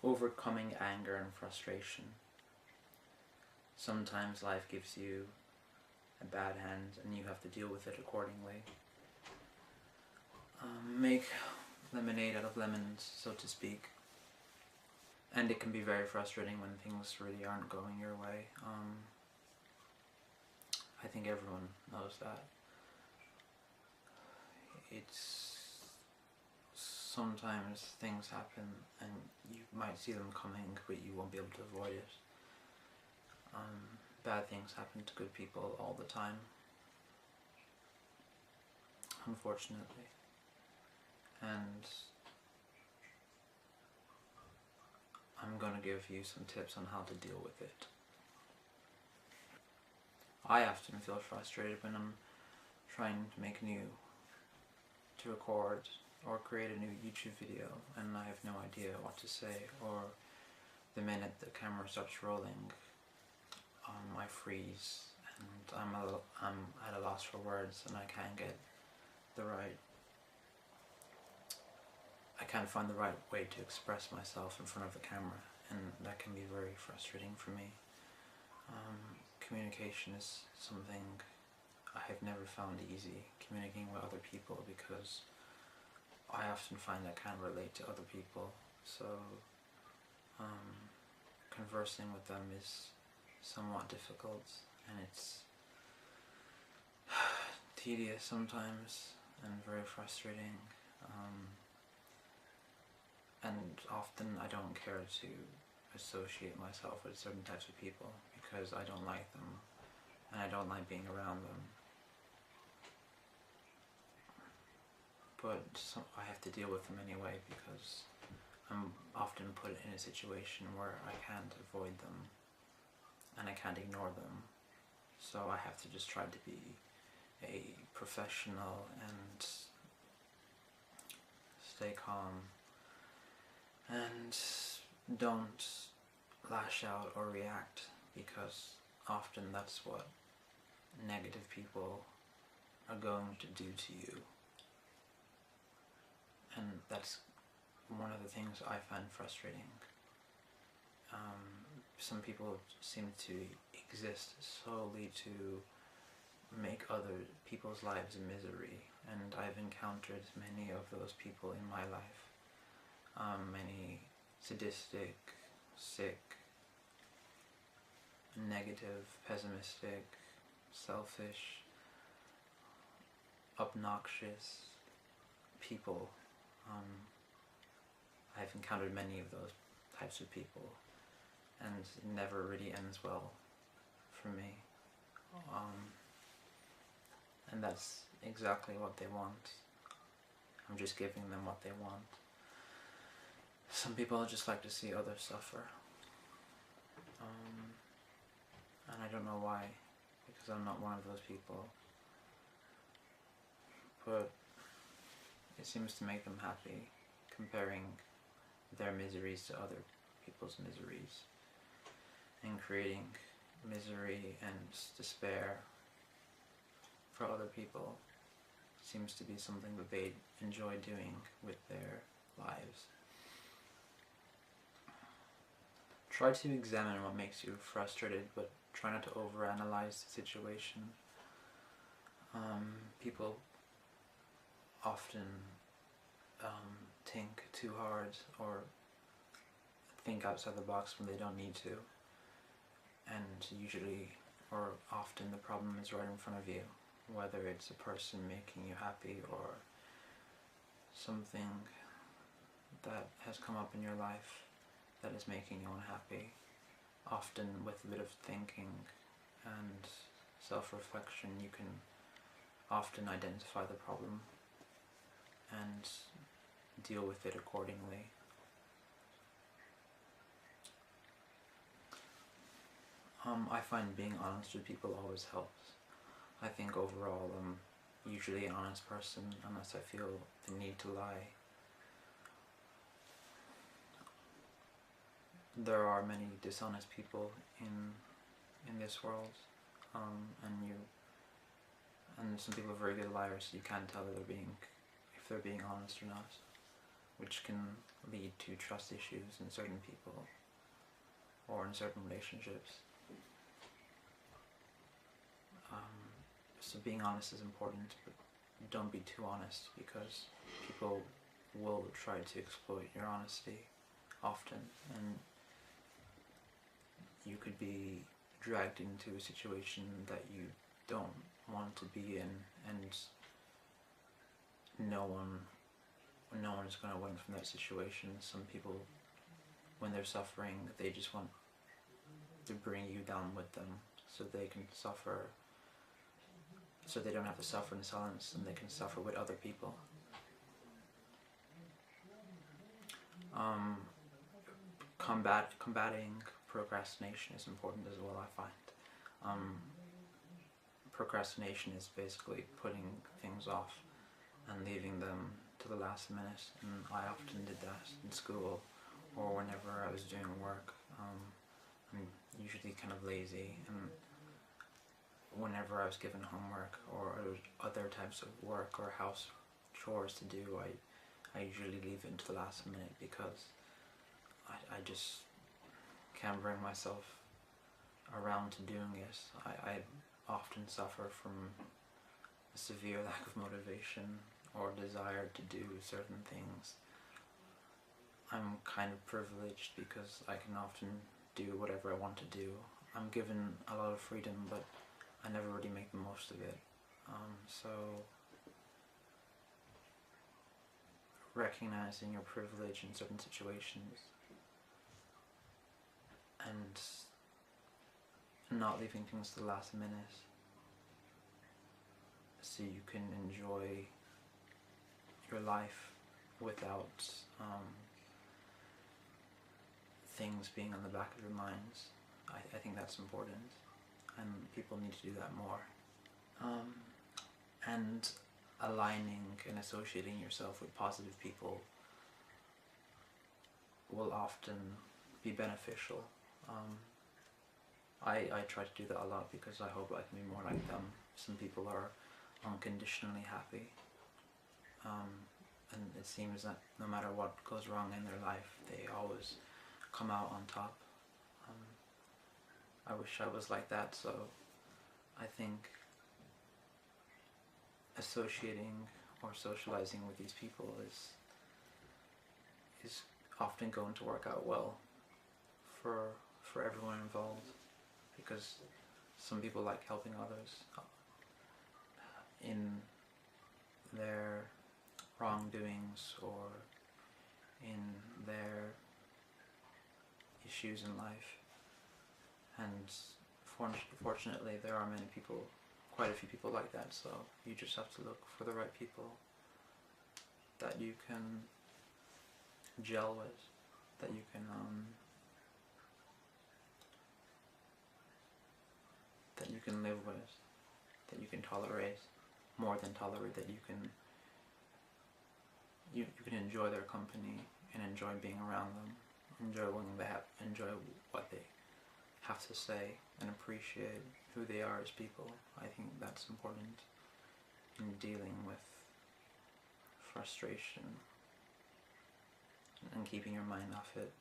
overcoming anger and frustration. Sometimes life gives you a bad hand and you have to deal with it accordingly. Make lemonade out of lemons, so to speak. And it can be very frustrating when things really aren't going your way. I think everyone knows that. Sometimes things happen and you might see them coming, but you won't be able to avoid it. Bad things happen to good people all the time, unfortunately. And I'm going to give you some tips on how to deal with it. I often feel frustrated when I'm trying to record or create a new YouTube video and I have no idea what to say, or the minute the camera starts rolling, I freeze and I'm at a loss for words and I can't find the right way to express myself in front of the camera, and that can be very frustrating for me. Communication is something I have never found easy, communicating with other people, because I often find I can't relate to other people, so conversing with them is somewhat difficult, and it's tedious sometimes and very frustrating. And often I don't care to associate myself with certain types of people because I don't like them and I don't like being around them. But I have to deal with them anyway because I'm often put in a situation where I can't avoid them and I can't ignore them. So I have to just try to be a professional and stay calm and don't lash out or react, because often that's what negative people are going to do to you. And that's one of the things I find frustrating. Some people seem to exist solely to make other people's lives a misery, and I've encountered many of those people in my life. Many sadistic, sick, negative, pessimistic, selfish, obnoxious people. I've encountered many of those types of people, and it never really ends well for me. And that's exactly what they want. I'm just giving them what they want. Some people just like to see others suffer. And I don't know why, because I'm not one of those people. But it seems to make them happy, comparing their miseries to other people's miseries, and creating misery and despair for other people seems to be something that they enjoy doing with their lives. Try to examine what makes you frustrated, but try not to overanalyze the situation. People often think too hard or think outside the box when they don't need to, and usually or often the problem is right in front of you, whether it's a person making you happy or something that has come up in your life that is making you unhappy. Often with a bit of thinking and self-reflection you can often identify the problem and deal with it accordingly. I find being honest with people always helps. I think overall I'm usually an honest person unless I feel the need to lie. There are many dishonest people in this world, and some people are very good liars, so you can't tell if they're being honest or not. which can lead to trust issues in certain people or in certain relationships. So being honest is important, but don't be too honest, because people will try to exploit your honesty often, and you could be dragged into a situation that you don't want to be in, and no one is going to win from that situation. Some people, when they're suffering, they just want to bring you down with them so they can suffer, so they don't have to suffer in silence and they can suffer with other people. Combating procrastination is important as well, I find. Procrastination is basically putting things off and leaving them to the last minute, and I often did that in school or whenever I was doing work. I'm usually kind of lazy, and whenever I was given homework or other types of work or house chores to do, I usually leave it until the last minute, because I just can't bring myself around to doing it. I often suffer from a severe lack of motivation or desire to do certain things. I'm kind of privileged because I can often do whatever I want to do. I'm given a lot of freedom, but I never really make the most of it. So recognizing your privilege in certain situations and not leaving things to the last minute so you can enjoy your life without things being on the back of your minds. I think that's important, and people need to do that more. And aligning and associating yourself with positive people will often be beneficial. I try to do that a lot because I hope I can be more like them. Some people are unconditionally happy, and it seems that no matter what goes wrong in their life, they always come out on top. I wish I was like that, so I think associating or socializing with these people is often going to work out well for everyone involved, because some people like helping others in their wrongdoings or in their issues in life, and fortunately there are many people, quite a few people like that, so you just have to look for the right people that you can gel with, that you can live with, that you can tolerate, more than tolerate, that you can enjoy their company and enjoy being around them, enjoy what they have to say, and appreciate who they are as people. I think that's important in dealing with frustration and keeping your mind off it.